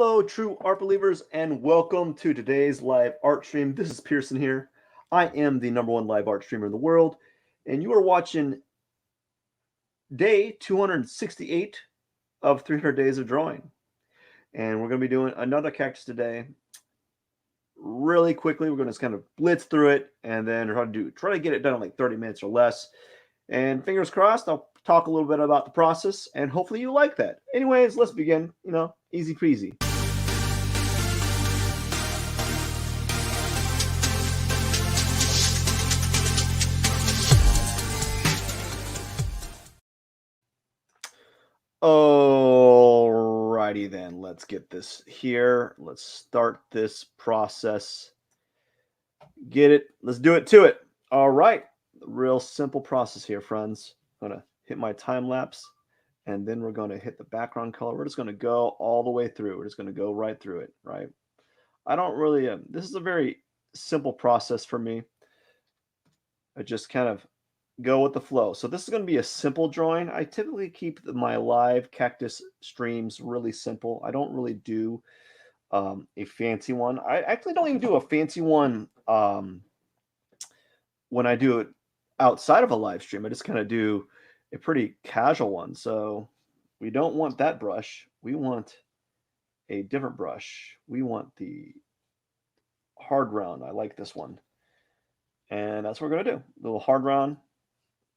Hello, true art believers, and welcome to today's live art stream. This is Pierson here. I am the #1 live art streamer in the world, and you are watching day 268 of 300 days of drawing. And we're going to be doing another cactus today. Really quickly, we're going to just kind of blitz through it, and then try to get it done in like 30 minutes or less. And fingers crossed, I'll talk a little bit about the process, and hopefully you like that. Anyways, let's begin. Easy peasy. Alrighty then, let's get this here. Let's start this process. Get it. Let's do it to it. All right. Real simple process here, friends. I'm going to hit my time lapse, and then we're going to hit the background color. We're just going to go all the way through. We're just going to go right through it, right? I don't really, this is a very simple process for me. I just kind of go with the flow. So this is going to be a simple drawing. I typically keep my live cactus streams really simple. I don't really do a fancy one. I actually don't even do a fancy one when I do it outside of a live stream. I just kind of do a pretty casual one. So we don't want that brush. We want a different brush. We want the hard round. I like this one. And that's what we're going to do. A little hard round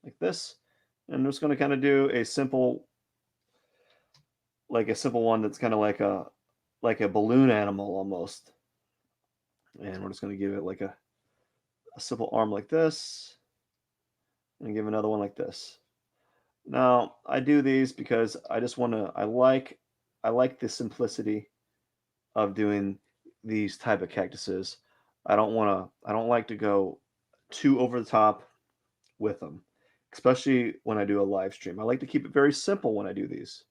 like this. And I'm just going to kind of do a simple one that's kind of like a balloon animal almost. And we're just going to give it like a simple arm like this, and give another one like this. Now I do these because I just want to. I like the simplicity of doing these type of cactuses. I don't like to go too over the top with them, especially when I do a live stream. I like to keep it very simple when I do these.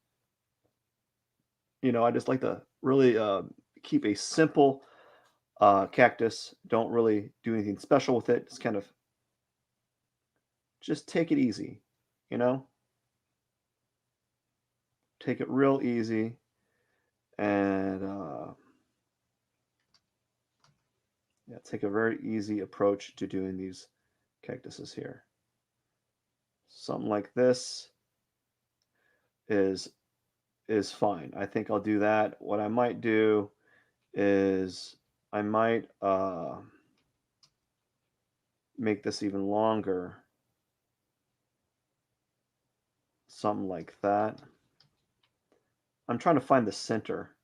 I just like to really keep a simple cactus. Don't really do anything special with it. Just take it easy, take it real easy, and take a very easy approach to doing these cactuses here. Something like this is fine. I think I'll do that. What I might do is I might make this even longer. Something like that. I'm trying to find the center.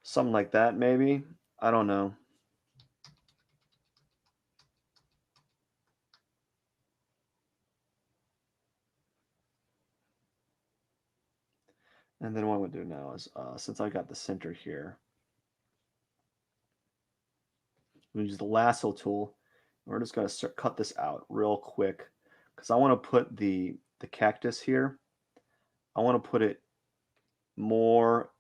Something like that, maybe. I don't know. And then what I'm going to do now is, since I got the center here, I'm going to use the lasso tool. We're just going to cut this out real quick because I want to put the cactus here. I want to put it more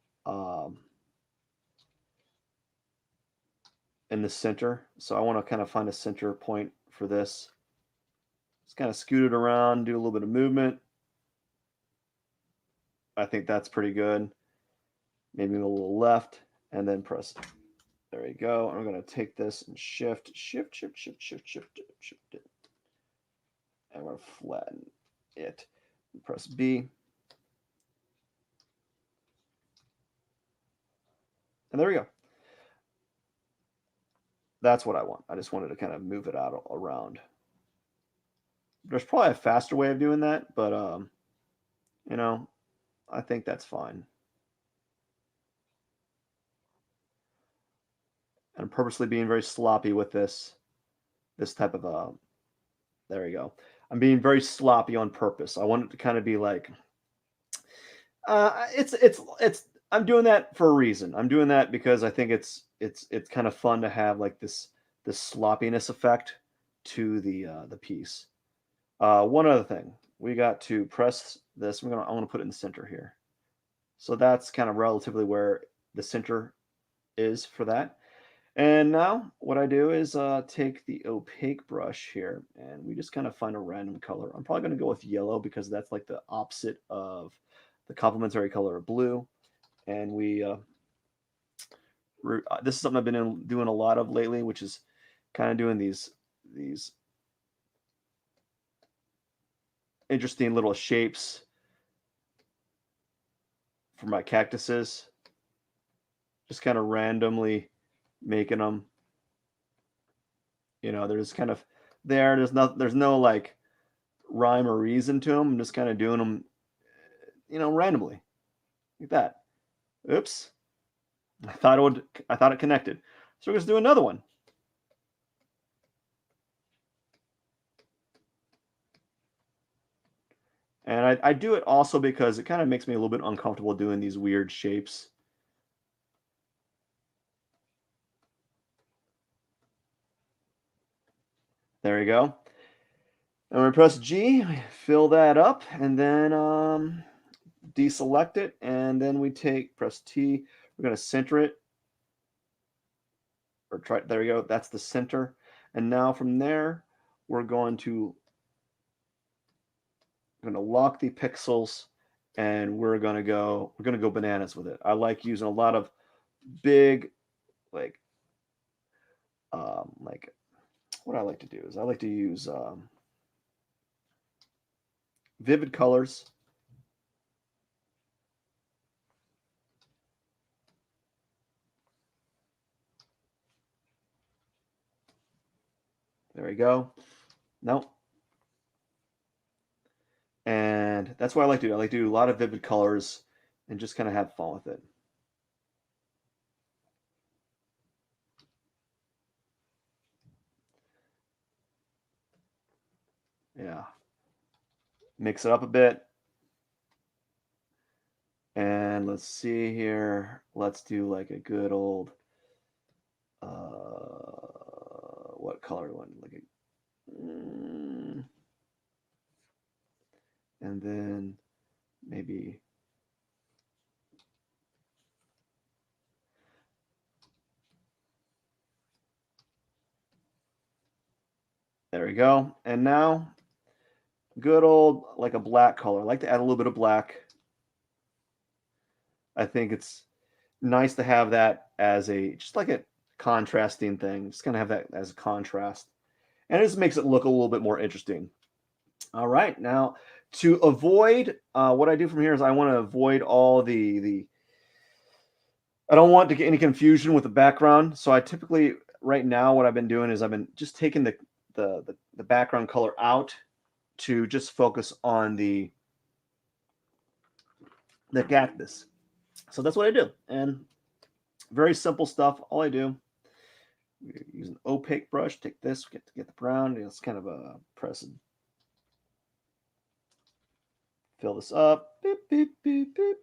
in the center. So I want to kind of find a center point for this. Just kind of scoot it around, do a little bit of movement. I think that's pretty good. Maybe a little left, and then press. There you go. I'm going to take this and shift it. I'm going to flatten it. And press B. And there we go. That's what I want. I just wanted to kind of move it out around. There's probably a faster way of doing that, but I think that's fine. I'm purposely being very sloppy with this type of there we go. I'm being very sloppy on purpose. I want it to kind of be like I'm doing that for a reason. I'm doing that because I think it's kind of fun to have like this sloppiness effect to the piece. One other thing, we got to press this. I want to put it in the center here. So that's kind of relatively where the center is for that. And now what I do is take the opaque brush here and we just kind of find a random color. I'm probably going to go with yellow because that's like the opposite of the complementary color of blue. And this is something I've been doing a lot of lately, which is kind of doing these interesting little shapes for my cactuses. Just kind of randomly making them. They're just kind of there. There's no like rhyme or reason to them. I'm just kind of doing them, randomly like that. Oops. I thought it connected. So we're going to do another one. And I do it also because it kind of makes me a little bit uncomfortable doing these weird shapes. There you go. And we press G, fill that up, and then deselect it, and then we press T. We're going to center it, or try. There you go. That's the center. And now from there, we're going to lock the pixels, and we're gonna go bananas with it. I like using a lot of big, like what I like to do is I like to use vivid colors. There we go. No. And that's what I like to do. I like to do a lot of vivid colors and just kind of have fun with it. Yeah. Mix it up a bit. And let's see here. Let's do like a good old what color do I want? Like and then maybe there we go. And now good old like a black color. I like to add a little bit of black. I think it's nice to have that as just like a contrasting thing. Just kind of have that as a contrast. And it just makes it look a little bit more interesting. All right. Now to avoid what I do from here is I want to avoid all the I don't want to get any confusion with the background. So I typically right now what I've been doing is I've been just taking the background color out to just focus on the cactus. So that's what I do. And very simple stuff. All I do, use an opaque brush, take this, get the brown, it's kind of a press and fill this up. Beep, beep, beep, beep.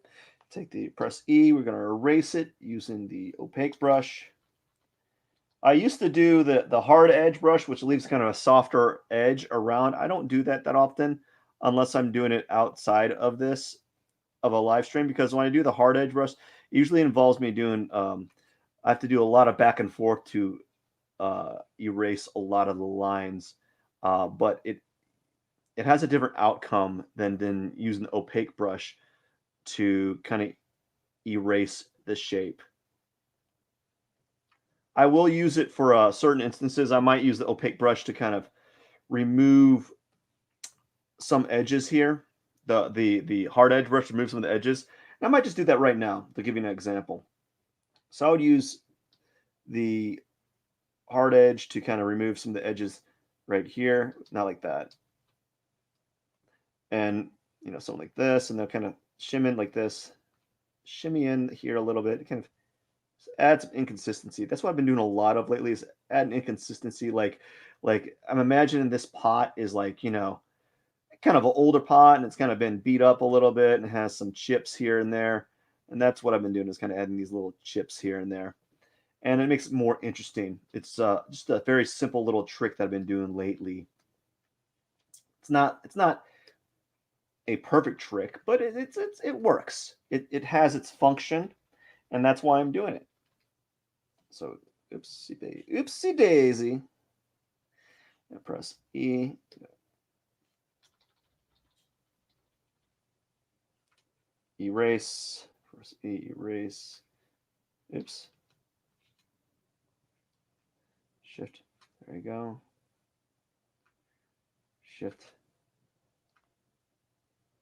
Take the press E, we're going to erase it using the opaque brush. I used to do the hard edge brush, which leaves kind of a softer edge around. I don't do that often unless I'm doing it outside of this of a live stream, because when I do the hard edge brush, it usually involves me doing I have to do a lot of back and forth to erase a lot of the lines, but it has a different outcome than using the opaque brush to kind of erase the shape. I will use it for certain instances. I might use the opaque brush to kind of remove some edges here. The hard edge brush to remove some of the edges. And I might just do that right now to give you an example. So I would use the hard edge to kind of remove some of the edges right here, not like that. And something like this, and they'll kind of shimmy in like this, shimmy in here a little bit, kind of add some inconsistency. That's what I've been doing a lot of lately is add an inconsistency. Like I'm imagining this pot is like, kind of an older pot and it's kind of been beat up a little bit and has some chips here and there. And that's what I've been doing is kind of adding these little chips here and there. And it makes it more interesting. It's just a very simple little trick that I've been doing lately. It's not a perfect trick, but it works. It has its function, and that's why I'm doing it. So Oopsie daisy. And press E. Erase. Press E. Erase. Oops. Shift. There you go. Shift.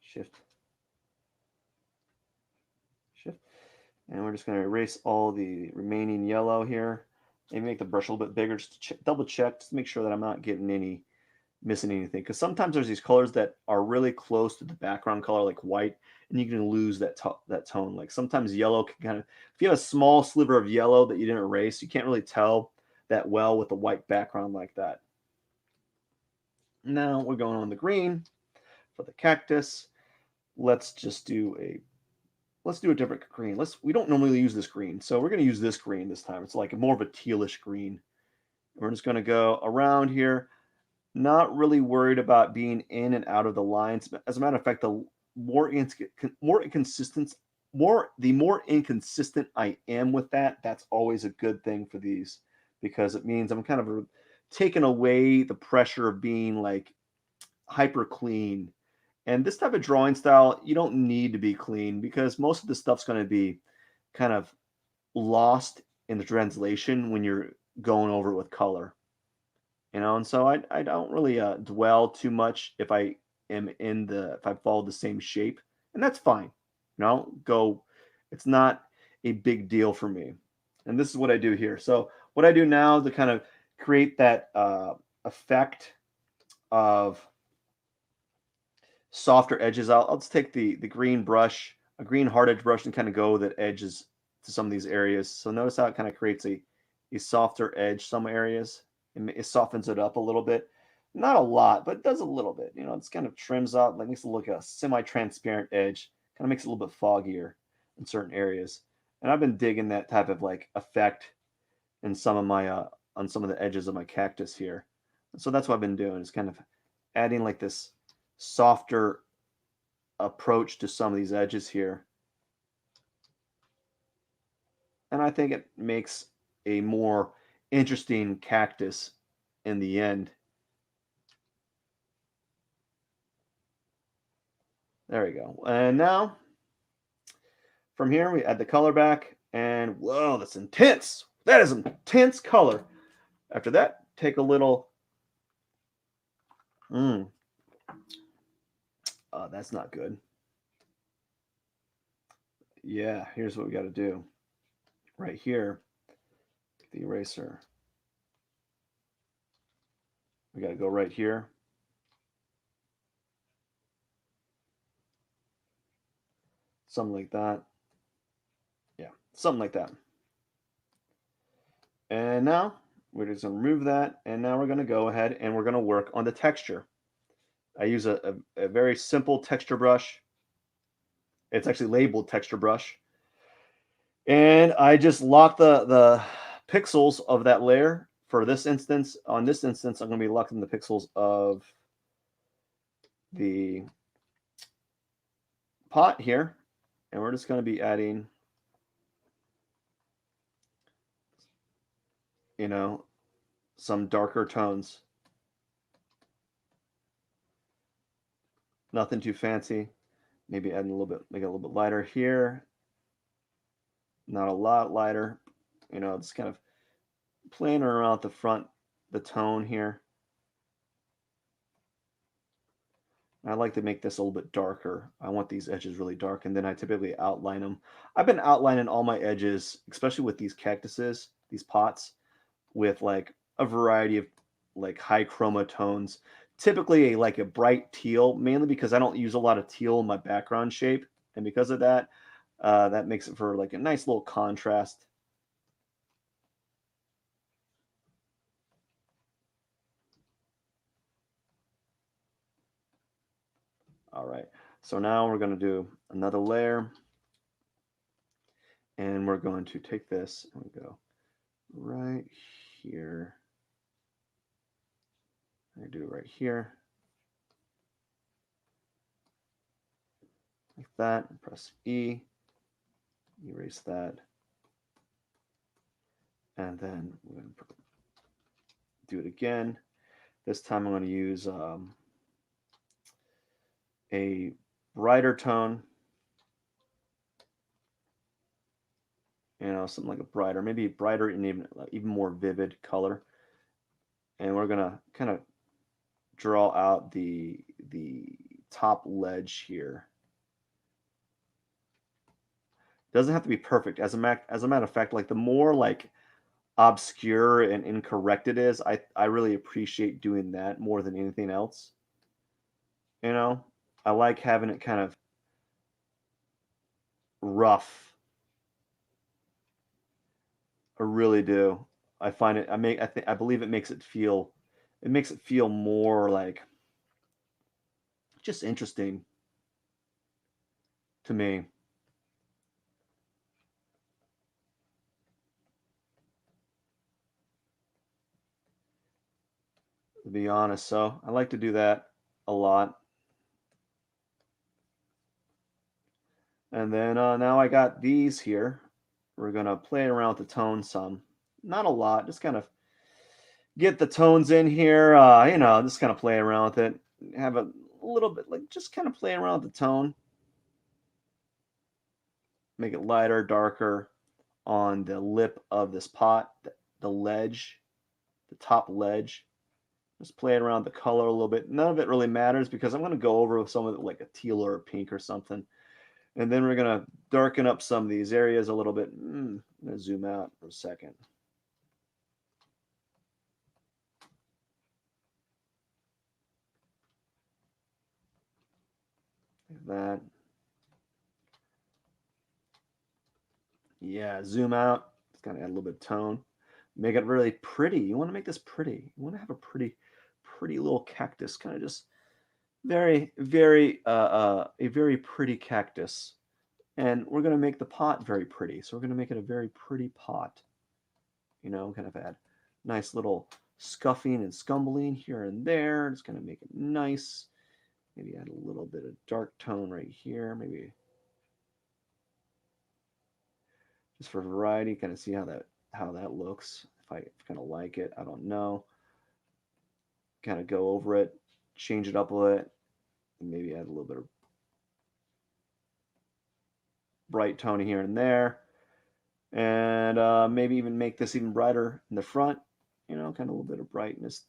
Shift. Shift. And we're just going to erase all the remaining yellow here. Maybe make the brush a little bit bigger just to double check, just to make sure that I'm not getting missing anything. Because sometimes there's these colors that are really close to the background color, like white, and you can lose that tone. Like sometimes yellow can kind of, if you have a small sliver of yellow that you didn't erase, you can't really tell that well with the white background like that. Now we're going on the green for the cactus. Let's do a different green. We don't normally use this green, so we're going to use this green this time. It's like more of a tealish green. We're just going to go around here. Not really worried about being in and out of the lines. As a matter of fact, the more inconsistent I am with that, that's always a good thing for these, because it means I'm kind of taking away the pressure of being like hyper clean. And this type of drawing style, you don't need to be clean, because most of the stuff's going to be kind of lost in the translation when you're going over it with color. And so I don't really dwell too much if I follow the same shape, and that's fine. It's not a big deal for me. And this is what I do here. So what I do now to kind of create that effect of softer edges, I'll just take the green brush, a green hard edge brush, and kind of go that edges to some of these areas. So notice how it kind of creates a softer edge some areas. It softens it up a little bit. Not a lot, but it does a little bit. It's kind of trims out, like makes it look like a semi-transparent edge. Kind of makes it a little bit foggier in certain areas. And I've been digging that type of like effect in some of my on some of the edges of my cactus here. And so that's what I've been doing, is kind of adding like this softer approach to some of these edges here. And I think it makes a more interesting cactus in the end. There we go. And now from here, we add the color back, and whoa, that's intense. That is intense color. After that, take a little, that's not good. Yeah, here's what we got to do. Right here, the eraser. We got to go right here. Something like that. Yeah, something like that. And now we're just going to remove that. And now we're going to go ahead and we're going to work on the texture. I use a very simple texture brush. It's actually labeled texture brush. And I just lock the pixels of that layer for this instance. On this instance, I'm going to be locking the pixels of the pot here. And we're just going to be adding, some darker tones. Nothing too fancy. Maybe adding a little bit, make it a little bit lighter here. Not a lot lighter. It's kind of playing around the front, the tone here. I like to make this a little bit darker. I want these edges really dark, and then I typically outline them. I've been outlining all my edges, especially with these cactuses, these pots, with like a variety of like high chroma tones. Typically like a bright teal, mainly because I don't use a lot of teal in my background shape. And because of that, that makes it for like a nice little contrast. All right, so now we're going to do another layer. And we're going to take this and we go right here. I do it right here. Like that. Press E. Erase that. And then we're going to do it again. This time I'm going to use a brighter tone. Something like a brighter, maybe brighter and even more vivid color. And we're going to kind of draw out the top ledge here. Doesn't have to be perfect. As a matter of fact, like the more like obscure and incorrect it is, I really appreciate doing that more than anything else. I like having it kind of rough. I really do. I find it. I believe it makes it feel. It makes it feel more like just interesting to me. To be honest, so I like to do that a lot. And then now I got these here. We're gonna play around with the tone some, not a lot, just kind of get the tones in here. Just kind of play around with it. Have a little bit like just kind of play around with the tone. Make it lighter, darker on the lip of this pot, the ledge, the top ledge. Just play around the color a little bit. None of it really matters because I'm going to go over with some of it like a teal or a pink or something. And then we're going to darken up some of these areas a little bit. I'm going to zoom out for a second. Like that. Yeah, zoom out. It's going to add a little bit of tone. Make it really pretty. You want to make this pretty. You want to have a pretty little cactus, kind of just very, very, a very pretty cactus. And we're going to make the pot very pretty. So we're going to make it a very pretty pot. Kind of add nice little scuffing and scumbling here and there. Just going to make it nice. Maybe add a little bit of dark tone right here. Maybe just for variety, kind of see how that looks. If I kind of like it, I don't know. Kind of go over it, change it up a bit, and maybe add a little bit of bright tone here and there, and maybe even make this even brighter in the front. Kind of a little bit of brightness.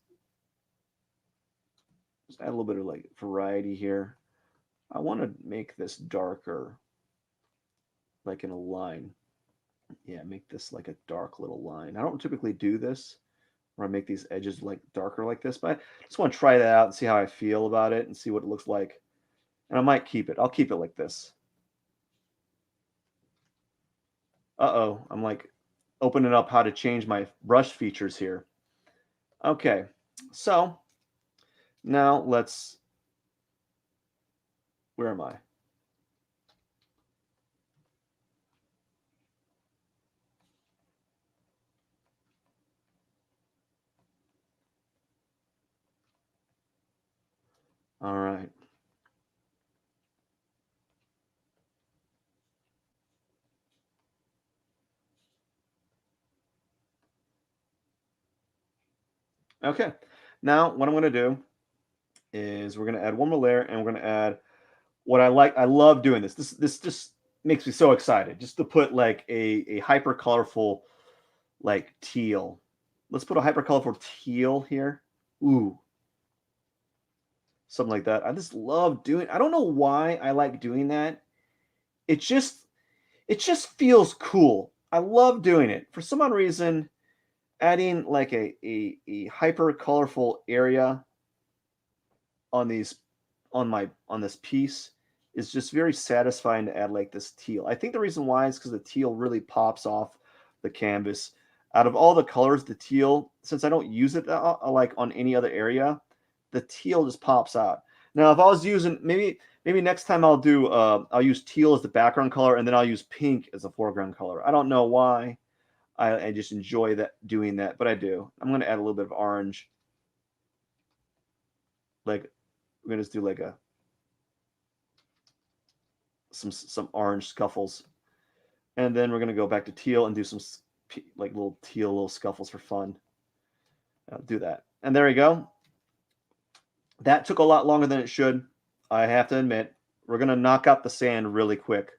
Just add a little bit of like variety here. I want to make this darker, like in a line. Yeah, make this like a dark little line. I don't typically do this where I make these edges like darker like this, but I just want to try that out and see how I feel about it and see what it looks like. And I might keep it. I'll keep it like this. Uh-oh, I'm like opening up how to change my brush features here. Okay, so now where am I? All right. Okay, now what I'm going to do is we're going to add one more layer and we're going to add what I like. I love doing this. This just makes me so excited just to put like a hyper colorful like teal. Let's put a hyper colorful teal here. Ooh, something like that. I just love doing. I don't know why I like doing that. It just feels cool. I love doing it. For some odd reason, adding like a hyper colorful area on these on this piece is just very satisfying to add like this teal. I think the reason why is because the teal really pops off the canvas. Out of all the colors, the teal, since I don't use it like on any other area, the teal just pops out. Now, if I was using maybe next time I'll use teal as the background color and then I'll use pink as a foreground color. I don't know why. I just enjoy doing that, but I do. I'm going to add a little bit of orange. Like we're going to just do like some orange scuffles. And then we're going to go back to teal and do some like little teal little scuffles for fun. I'll do that. And there you go. That took a lot longer than it should. I have to admit. We're gonna knock out the sand really quick.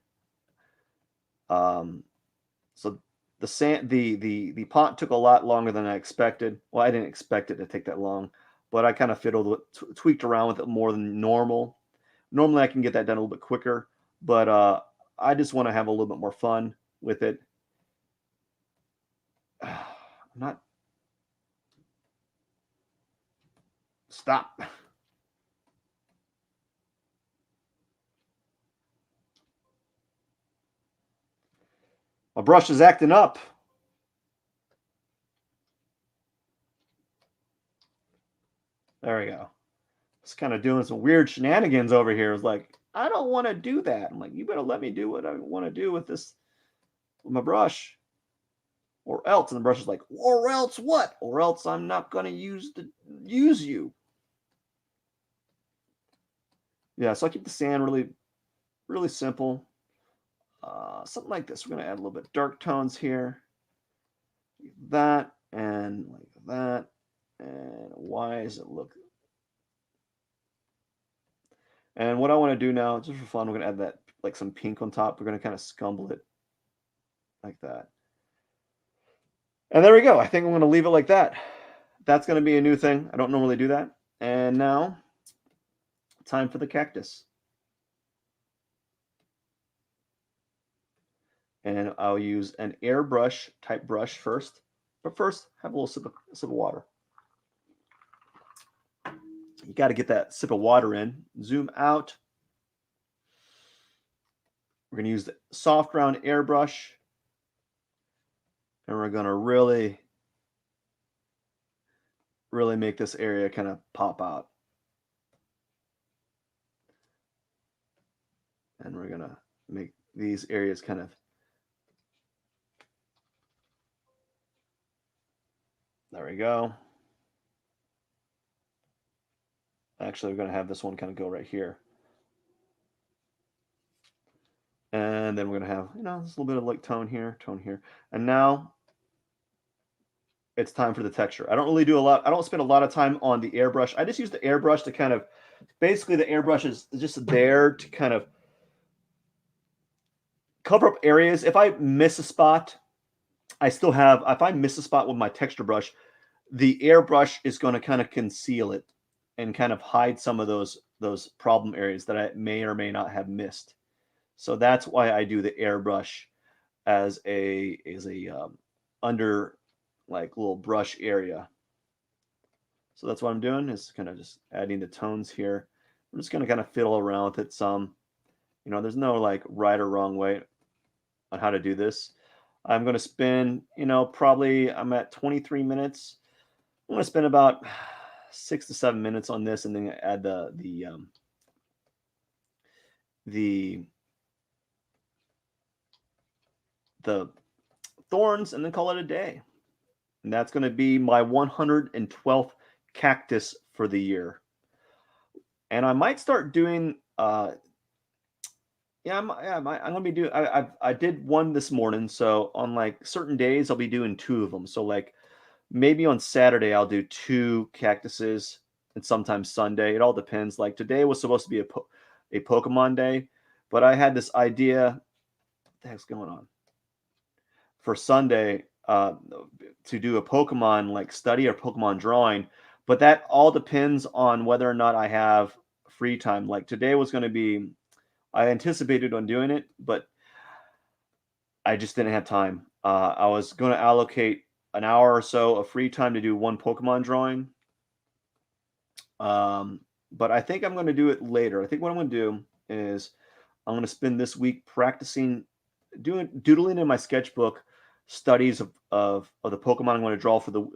So the sand, the pot took a lot longer than I expected. Well, I didn't expect it to take that long, but I kind of fiddled with, tweaked around with it more than normal. Normally, I can get that done a little bit quicker, but I just want to have a little bit more fun with it. I'm not. Stop. My brush is acting up. There we go. It's kind of doing some weird shenanigans over here. It's like, I don't want to do that. I'm like, you better let me do what I want to do with this, with my brush. Or else. And the brush is like, or else what? Or else I'm not going to use you. Yeah, so I keep the sand really, really simple. Something like this. We're going to add a little bit dark tones here. Like that and like that. And why does it look? And what I want to do now, just for fun, we're going to add that, like some pink on top. We're going to kind of scumble it like that. And there we go. I think I'm going to leave it like that. That's going to be a new thing. I don't normally do that. And now, time for the cactus. And I'll use an airbrush type brush first. But first, have a little sip of water. You got to get that sip of water in. Zoom out. We're going to use the soft round airbrush. And we're going to really make this area kind of pop out. And we're going to make these areas kind of, there we go. Actually, we're going to have this one kind of go right here. And then we're going to have, just a little bit of like tone here. And now it's time for the texture. I don't really do a lot. I don't spend a lot of time on the airbrush. I just use the airbrush to kind of, basically the airbrush is just there to kind of cover up areas. If I miss a spot, if I miss a spot with my texture brush, the airbrush is going to kind of conceal it and kind of hide some of those problem areas that I may or may not have missed. So that's why I do the airbrush as a under like little brush area. So that's what I'm doing, is kind of just adding the tones here. I'm just going to kind of fiddle around with it some. There's no like right or wrong way on how to do this. I'm going to spend, probably I'm at 23 minutes. I'm going to spend about 6 to 7 minutes on this, and then add the thorns, and then call it a day. And that's going to be my 112th cactus for the year. And I might start doing I'm gonna be doing. I did one this morning, so on like certain days I'll be doing 2 of them. So like maybe on Saturday I'll do 2 cactuses, and sometimes Sunday. It all depends. Like today was supposed to be a Pokemon day, but I had this idea. What the heck's going on? For Sunday, to do a Pokemon like study or Pokemon drawing, but that all depends on whether or not I have free time. Like today was going to be, I anticipated on doing it, but I just didn't have time. I was going to allocate an hour or so of free time to do one Pokemon drawing. But I think I'm going to do it later. I think what I'm going to do is I'm going to spend this week practicing doodling in my sketchbook studies of the Pokemon I'm going to draw for the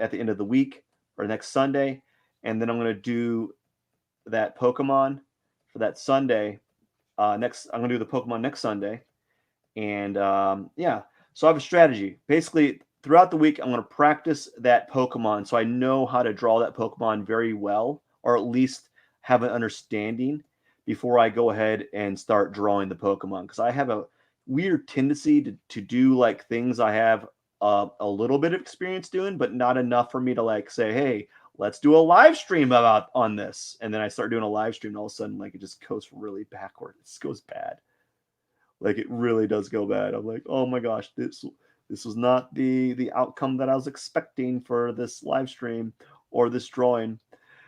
at the end of the week or next Sunday, and then I'm going to do that Pokemon for that Sunday. I'm going to do the Pokemon next Sunday, and so I have a strategy. Basically, throughout the week, I'm going to practice that Pokemon so I know how to draw that Pokemon very well, or at least have an understanding before I go ahead and start drawing the Pokemon. Because I have a weird tendency to do like things I have a little bit of experience doing, but not enough for me to like say, hey, let's do a live stream about on this. And then I start doing a live stream, and all of a sudden, like it just goes really backward. It just goes bad. Like it really does go bad. I'm like, oh my gosh, this was not the outcome that I was expecting for this live stream or this drawing.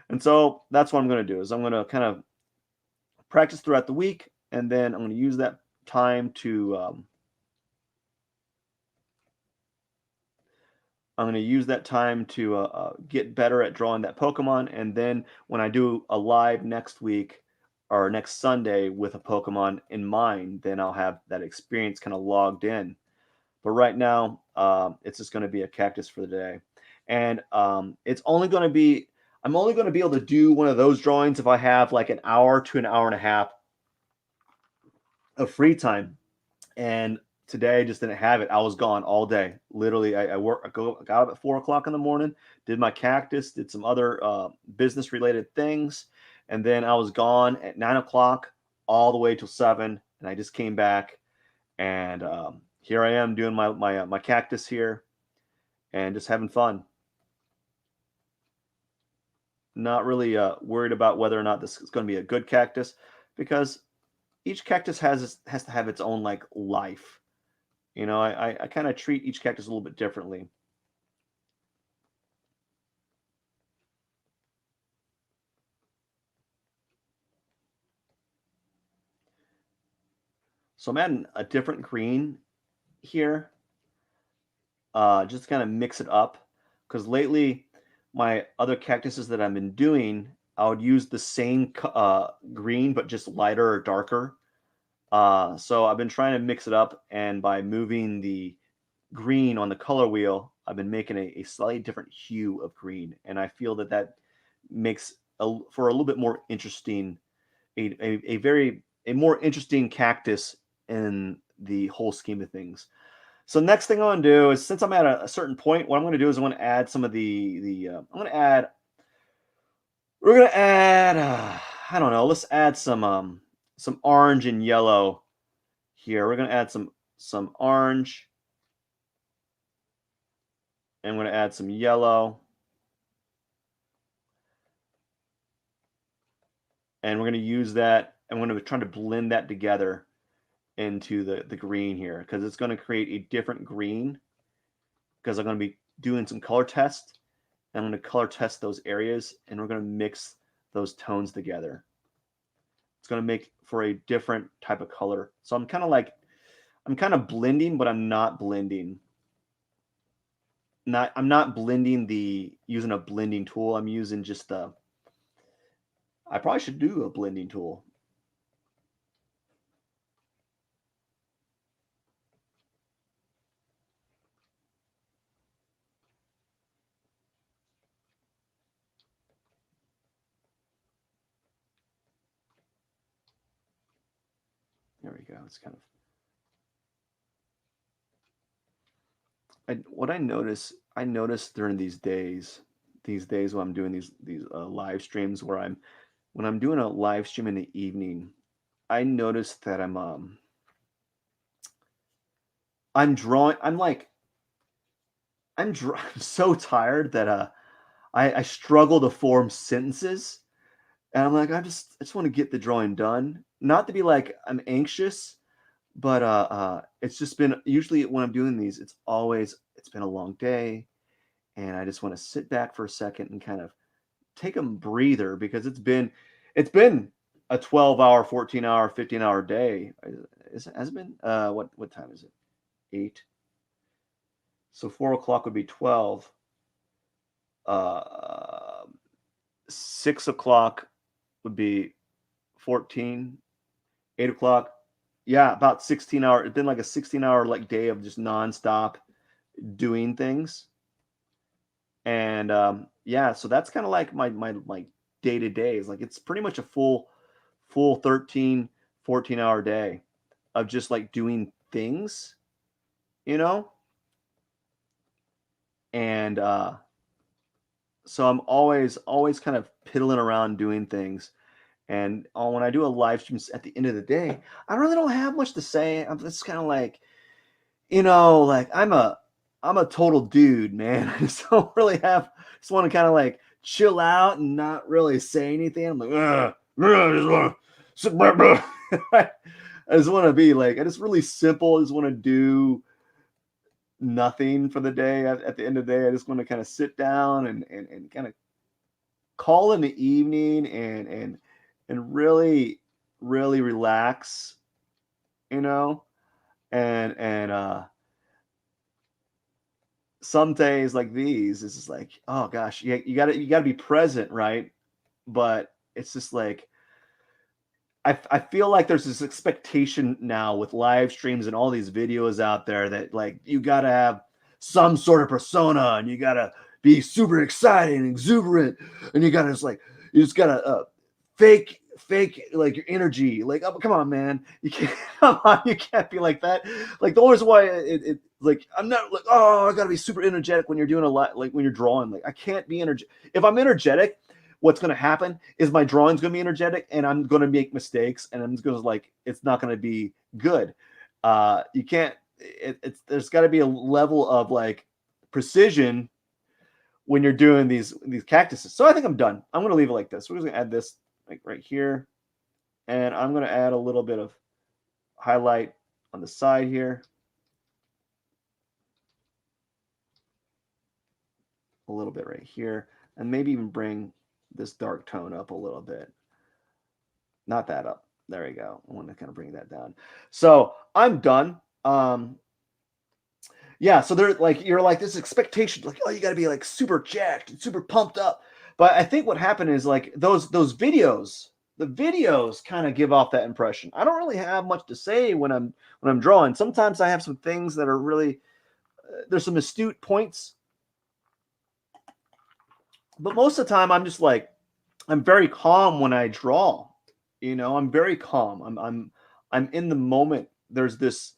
And so that's what I'm going to do is I'm going to kind of practice throughout the week, and then I'm going to use that time to get better at drawing that Pokemon. And then when I do a live next week or next Sunday with a Pokemon in mind, then I'll have that experience kind of logged in. But right now, it's just going to be a cactus for the day. And it's only going to be, I'm only going to be able to do one of those drawings if I have like an hour to an hour and a half of free time. And today I just didn't have it. I was gone all day. Literally, I got up at 4 o'clock in the morning, did my cactus, did some other business related things. And then I was gone at 9 o'clock all the way till 7. And I just came back, and here I am doing my cactus here and just having fun. Not really worried about whether or not this is going to be a good cactus, because each cactus has to have its own like life. You know, I kind of treat each cactus a little bit differently. So I'm adding a different green here, just kind of mix it up, because lately my other cactuses that I've been doing, I would use the same green but just lighter or darker. So I've been trying to mix it up, and by moving the green on the color wheel, I've been making a slightly different hue of green, and I feel that that makes for a little bit more interesting, a more interesting cactus in the whole scheme of things. So next thing I want to do is, since I'm at a certain point, what I'm going to do is I want to add some of we're going to add I don't know, let's add some orange and yellow here. We're going to add some orange, and I'm going to add some yellow, and we're going to use that. I'm going to try to blend that together into the green here, because it's going to create a different green, because I'm going to be doing some color tests. I'm going to color test those areas, and we're going to mix those tones together. It's going to make for a different type of color. So I'm kind of blending, but I'm not blending. I'm not blending using a blending tool. I'm using just I probably should do a blending tool. There we go. It's kind of what I notice during these days when I'm doing these live streams, where when I'm doing a live stream in the evening, I notice that I'm drawing. I'm so tired that I struggle to form sentences, and I'm like, I just want to get the drawing done. Not to be like I'm anxious, but it's just been, usually when I'm doing these, it's been a long day, and I just want to sit back for a second and kind of take a breather, because it's been a 12-hour, 14-hour, 15-hour day. Has it been? What time is it? 8. So 4 o'clock would be 12. 6 o'clock would be 14. 8 o'clock. Yeah, about 16 hour. It's been like a 16-hour like day of just nonstop doing things. And yeah, so that's kind of like my day to day is like, it's pretty much a full 13, 14-hour day of just like doing things, you know? And so I'm always kind of piddling around doing things. And when I do a live stream at the end of the day, I really don't have much to say. I'm just kind of like, like I'm a total dude, man. I just don't really have. Just want to kind of like chill out and not really say anything. I'm like, I just want to sit back. I just want to be like, I just really simple. I just want to do nothing for the day. At the end of the day, I just want to kind of sit down and kind of call in the evening and really relax, you know. And some days like these, it's just like, oh gosh, you gotta be present, right? But it's just like I feel like there's this expectation now with live streams and all these videos out there that like you gotta have some sort of persona and you gotta be super excited and exuberant and you gotta just like you just gotta fake like your energy. Like, oh, come on, man, you can't come on, you can't be like that. Like the only reason why it like I'm not like, oh, I gotta be super energetic when you're doing a lot, like when you're drawing. Like I can't be energetic. If I'm energetic, what's going to happen is my drawing's going to be energetic and I'm going to make mistakes and I'm just going to like, it's not going to be good. You can't, there's got to be a level of like precision when you're doing these cactuses. So I think I'm done. I'm going to leave it like this. We're just going to add this like right here. And I'm going to add a little bit of highlight on the side here. A little bit right here. And maybe even bring this dark tone up a little bit. Not that up. There we go. I want to kind of bring that down. So I'm done. Yeah. So they're like, you're like this expectation, like, oh, you got to be like super jacked and super pumped up. But I think what happened is like those videos, the videos kind of give off that impression. I don't really have much to say when I'm drawing. Sometimes I have some things that are really there's some astute points, but most of the time I'm just like I'm very calm when I draw. You know, I'm very calm. I'm in the moment. There's this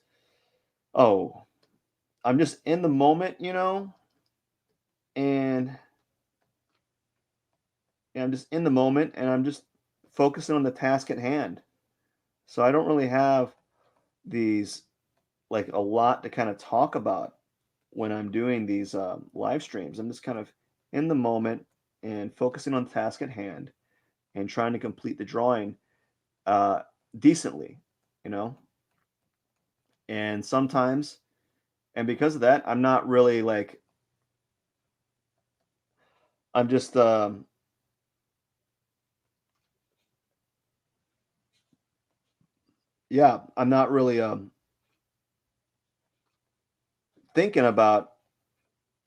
oh, I'm just in the moment, you know, and, and I'm just in the moment and I'm just focusing on the task at hand. So I don't really have these like a lot to kind of talk about when I'm doing these live streams. I'm just kind of in the moment and focusing on the task at hand and trying to complete the drawing uh, decently, you know. And sometimes, and because of that, I'm not really like I'm just yeah, I'm not really thinking about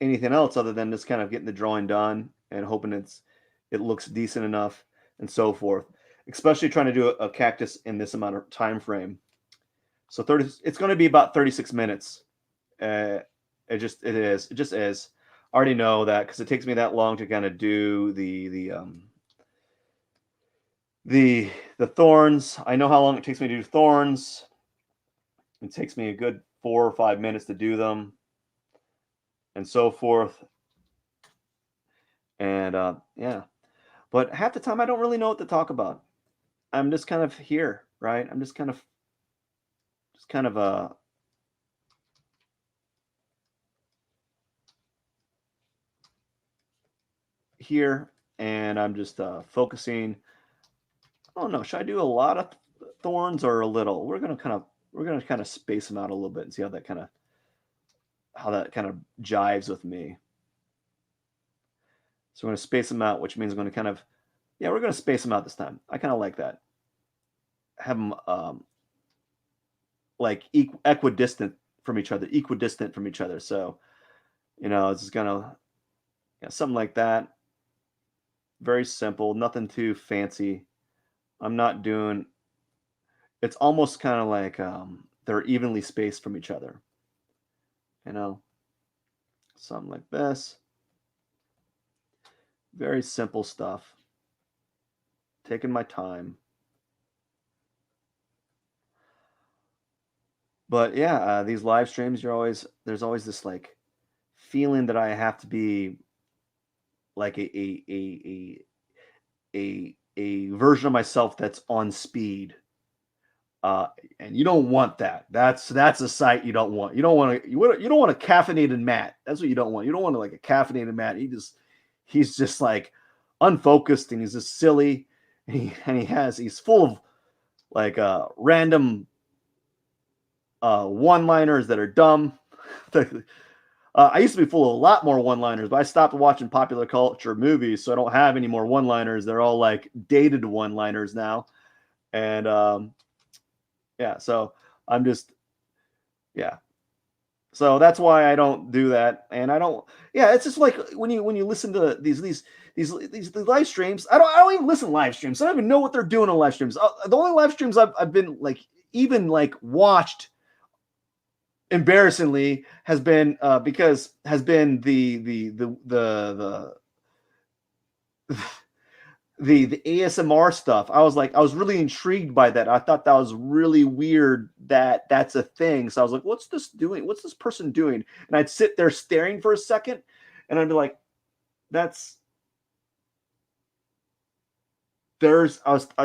anything else other than just kind of getting the drawing done and hoping it looks decent enough and so forth. Especially trying to do a cactus in this amount of time frame. So 30, it's going to be about 36 minutes. Uh, it just is. I already know that because it takes me that long to kind of do the the thorns. I know how long it takes me to do thorns. It takes me a good 4 or 5 minutes to do them and so forth. And yeah, but half the time I don't really know what to talk about. I'm just kind of here, right? I'm just kind of here, and I'm just focusing. Oh no, should I do a lot of thorns or a little? We're gonna kind of space them out a little bit and see how that kind of jives with me. So we're gonna space them out, which means I'm gonna kind of yeah, we're gonna space them out this time. I kind of like that. Have them like equidistant from each other. So you know, it's just gonna yeah, something like that. Very simple, nothing too fancy. I'm not doing it's almost kind of like they're evenly spaced from each other, you know, something like this. Very simple stuff. Taking my time. But yeah, these live streams, there's always this like feeling that I have to be like a version of myself that's on speed. And you don't want that. That's a sight you don't want. You don't want a caffeinated Matt. That's what you don't want. You don't want like a caffeinated Matt. He's just like unfocused and he's just silly. He's full of like random one-liners that are dumb. I used to be full of a lot more one-liners, but I stopped watching popular culture movies, so I don't have any more one-liners. They're all like dated one-liners now, and yeah. So I'm just yeah. So that's why I don't do that, and I don't. Yeah, it's just like when you listen to these live streams. I don't even listen to live streams. I don't even know what they're doing on live streams. The only live streams I've been like even like watched embarrassingly has been the ASMR stuff. I was really intrigued by that. I thought that was really weird that that's a thing. So I was like, what's this doing? What's this person doing? And I'd sit there staring for a second and I'd be like, I'd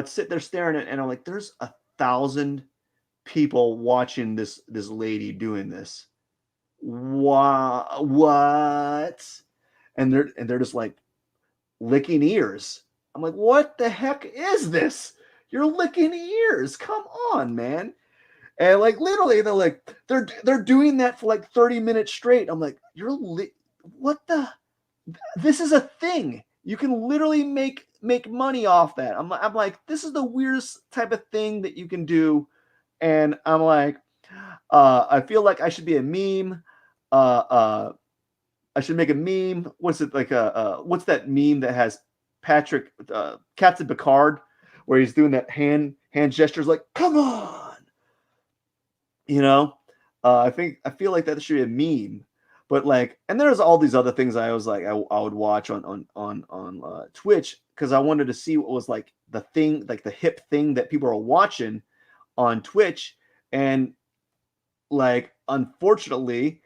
sit there staring and I'm like, there's 1,000 people watching this lady doing this. What? And they're just like licking ears. I'm like, what the heck is this? You're licking ears. Come on, man. And like literally, they're doing that for like 30 minutes straight. I'm like, what the? This is a thing. You can literally make money off that. I'm like, this is the weirdest type of thing that you can do. And I'm like, I feel like I should be a meme. I should make a meme. What's it like? What's that meme that has Patrick, Captain Picard, where he's doing that hand gestures, like "come on," you know? I feel like that should be a meme. But like, and there's all these other things I was like I would watch on Twitch because I wanted to see what was like the thing, like the hip thing that people are watching on Twitch, and like unfortunately,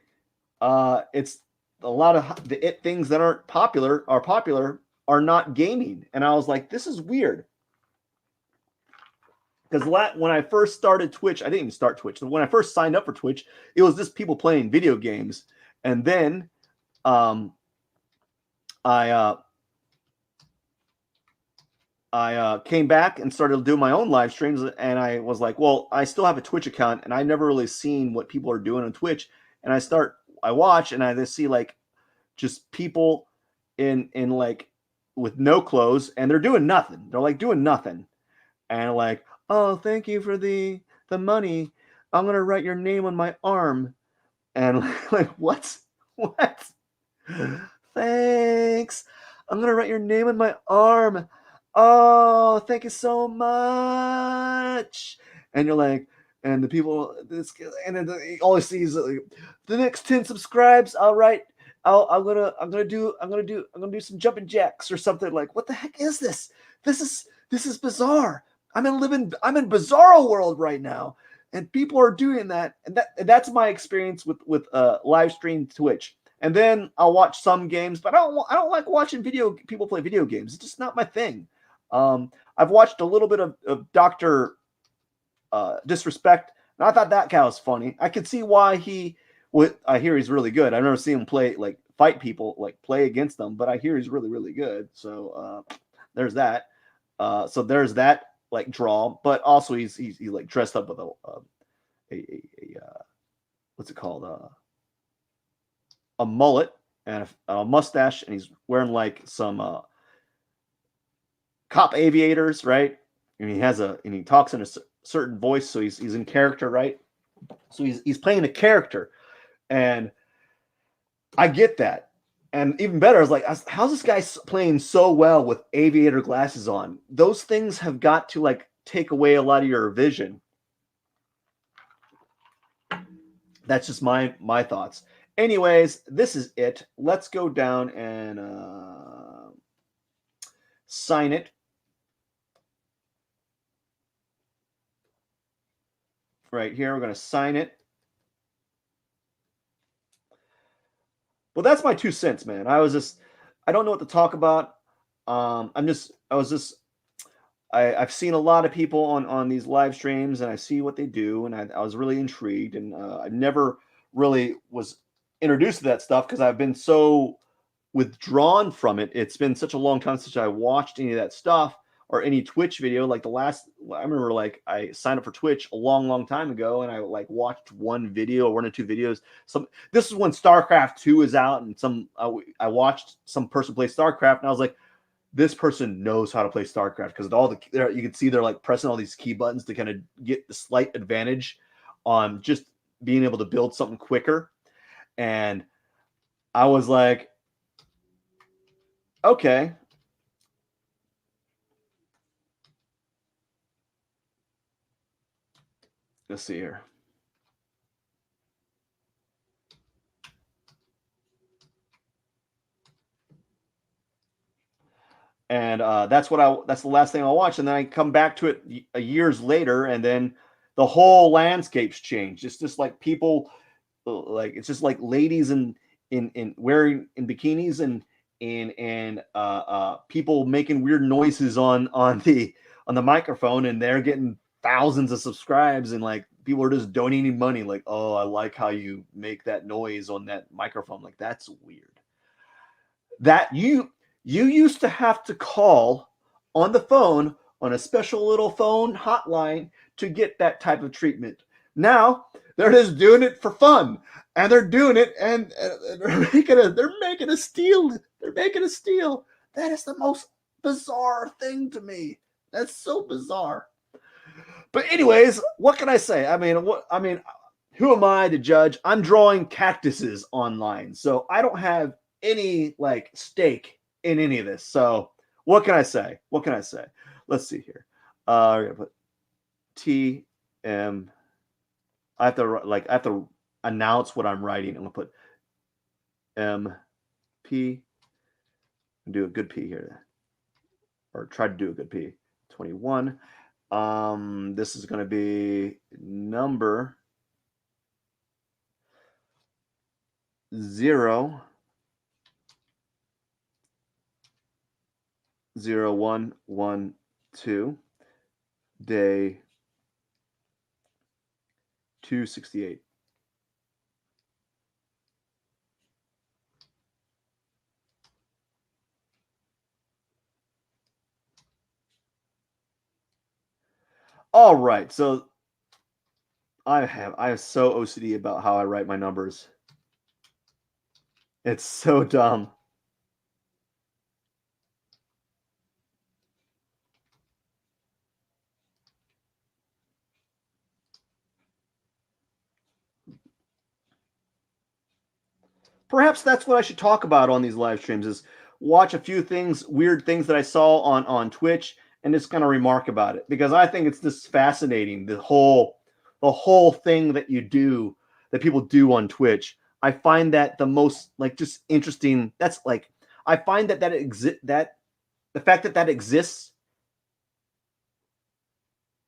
it's a lot of the things that aren't popular are not gaming, and I was like, this is weird. Because when I first started Twitch, I didn't even start Twitch. When I first signed up for Twitch, it was just people playing video games, and then I came back and started doing my own live streams, and I was like, well, I still have a Twitch account, and I never really seen what people are doing on Twitch, and I watch, and I just see like just people in like with no clothes, and they're doing nothing. They're like doing nothing, and like, oh, thank you for the money. I'm gonna write your name on my arm, and like what? Thanks. I'm gonna write your name on my arm. Oh, thank you so much. And you're like, and the people, and then all I see is like, the next 10 subscribes. All right, I'm gonna do some jumping jacks or something. Like, what the heck is this? This is bizarre. I'm in bizarro world right now, and people are doing that, and that's my experience with live stream Twitch. And then I'll watch some games, but I don't like watching people play video games. It's just not my thing. I've watched a little bit of Dr. Disrespect, and I thought that guy was funny. I could see why I hear he's really good. I've never seen him fight people, like play against them, but I hear he's really, really good. So there's that. So there's that like draw, but also he's like dressed up with a what's it called? A mullet and a mustache, and he's wearing like some cop aviators, right? And he talks in a certain voice, so he's in character, right? So he's playing a character, and I get that. And even better, I was like, how's this guy playing so well with aviator glasses on? Those things have got to like take away a lot of your vision. That's just my thoughts. Anyways, this is it. Let's go down and sign it. Right here, we're going to sign it. Well, that's my 2 cents, man. I don't know what to talk about. I've seen a lot of people on these live streams, and I see what they do, and I was really intrigued, and I never really was introduced to that stuff because I've been so withdrawn from it. It's been such a long time since I watched any of that stuff or any Twitch video. Like I remember like I signed up for Twitch a long, long time ago, and I like watched one video or one or two videos. This is when StarCraft 2 is out, and I watched some person play StarCraft, and I was like, this person knows how to play StarCraft because you can see they're like pressing all these key buttons to kind of get the slight advantage on just being able to build something quicker. And I was like, okay. Let's see here. And that's the last thing I'll watch. And then I come back to it years later, and then the whole landscape's changed. It's just like people, like it's just like ladies in wearing in bikinis and people making weird noises on the microphone, and they're getting thousands of subscribes, and like people are just donating money. Like, oh, I like how you make that noise on that microphone. Like, that's weird. That you used to have to call on the phone on a special little phone hotline to get that type of treatment. Now they're just doing it for fun, and they're doing it, and they're making a steal. They're making a steal. That is the most bizarre thing to me. That's so bizarre. But anyways, what can I say? Who am I to judge? I'm drawing cactuses online, so I don't have any like stake in any of this. So what can I say? What can I say? Let's see here. We're gonna put TM. I have to announce what I'm writing. I'm gonna put MP. Do a good P here, or try to do a good P. 21. This is gonna be number 0 0 1 1 2 day 268. All right, so I am so OCD about how I write my numbers. It's so dumb. Perhaps that's what I should talk about on these live streams, is watch a few things, weird things that I saw on Twitch, and just kind of remark about it, because I think it's just fascinating, the whole thing that people do on Twitch. I find that the most like just interesting. That's like I find that the fact that exists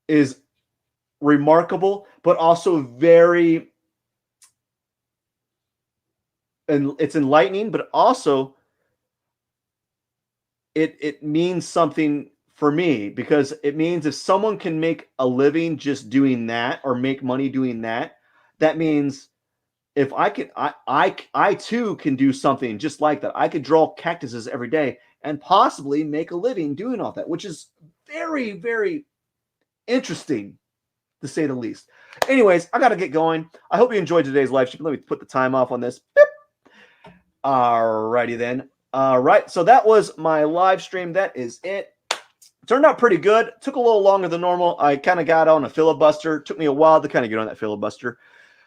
is remarkable, but also very, and it's enlightening, but also it means something for me, because it means if someone can make a living just doing that, or make money doing that, that means if I can, I too can do something just like that. I could draw cactuses every day and possibly make a living doing all that, which is very, very interesting, to say the least. Anyways, I got to get going. I hope you enjoyed today's live stream. Let me put the time off on this. Beep. All righty then. All right. So that was my live stream. That is it. Turned out pretty good. Took a little longer than normal. I kind of got on a filibuster. Took me a while to kind of get on that filibuster.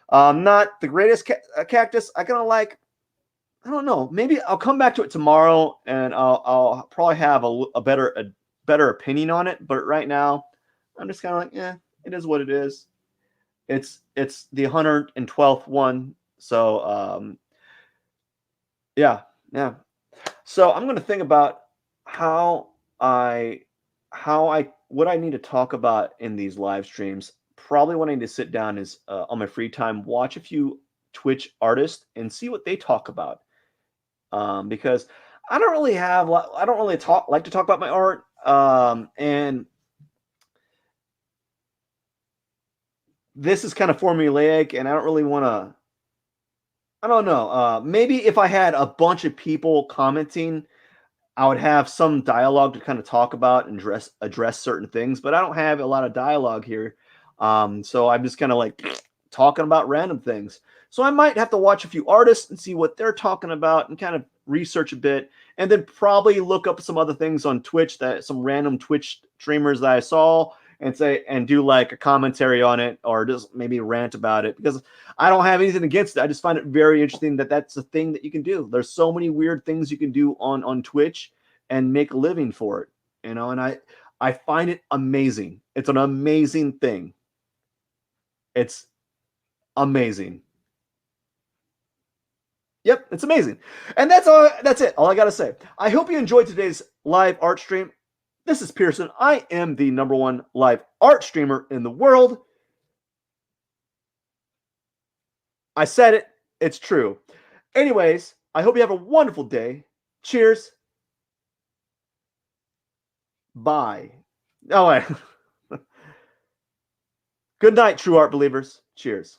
Not the greatest cactus. I kind of like, I don't know. Maybe I'll come back to it tomorrow, and I'll probably have a better opinion on it. But right now, I'm just kind of like, yeah, it is what it is. It's the 112th one. So yeah. So I'm going to think about what I need to talk about in these live streams. Probably what I need to sit down is on my free time, watch a few Twitch artists and see what they talk about. Because I don't really like to talk about my art. And this is kind of formulaic, and I don't really want to. I don't know. Maybe if I had a bunch of people commenting, I would have some dialogue to kind of talk about and address certain things, but I don't have a lot of dialogue here. So I'm just kind of like talking about random things. So I might have to watch a few artists and see what they're talking about and kind of research a bit, and then probably look up some other things on Twitch, that some random Twitch streamers that I saw, and say and do like a commentary on it, or just maybe rant about it, because I don't have anything against it. I just find it very interesting that that's a thing that you can do. There's so many weird things you can do on Twitch and make a living for it, and I find it amazing. It's an amazing thing. It's amazing. Yep, it's amazing. And that's all. That's it. All I got to say. I hope you enjoyed today's live art stream. This is Pierson. I am the #1 live art streamer in the world. I said it. It's true. Anyways, I hope you have a wonderful day. Cheers. Bye. Oh, wait. Good night, true art believers. Cheers.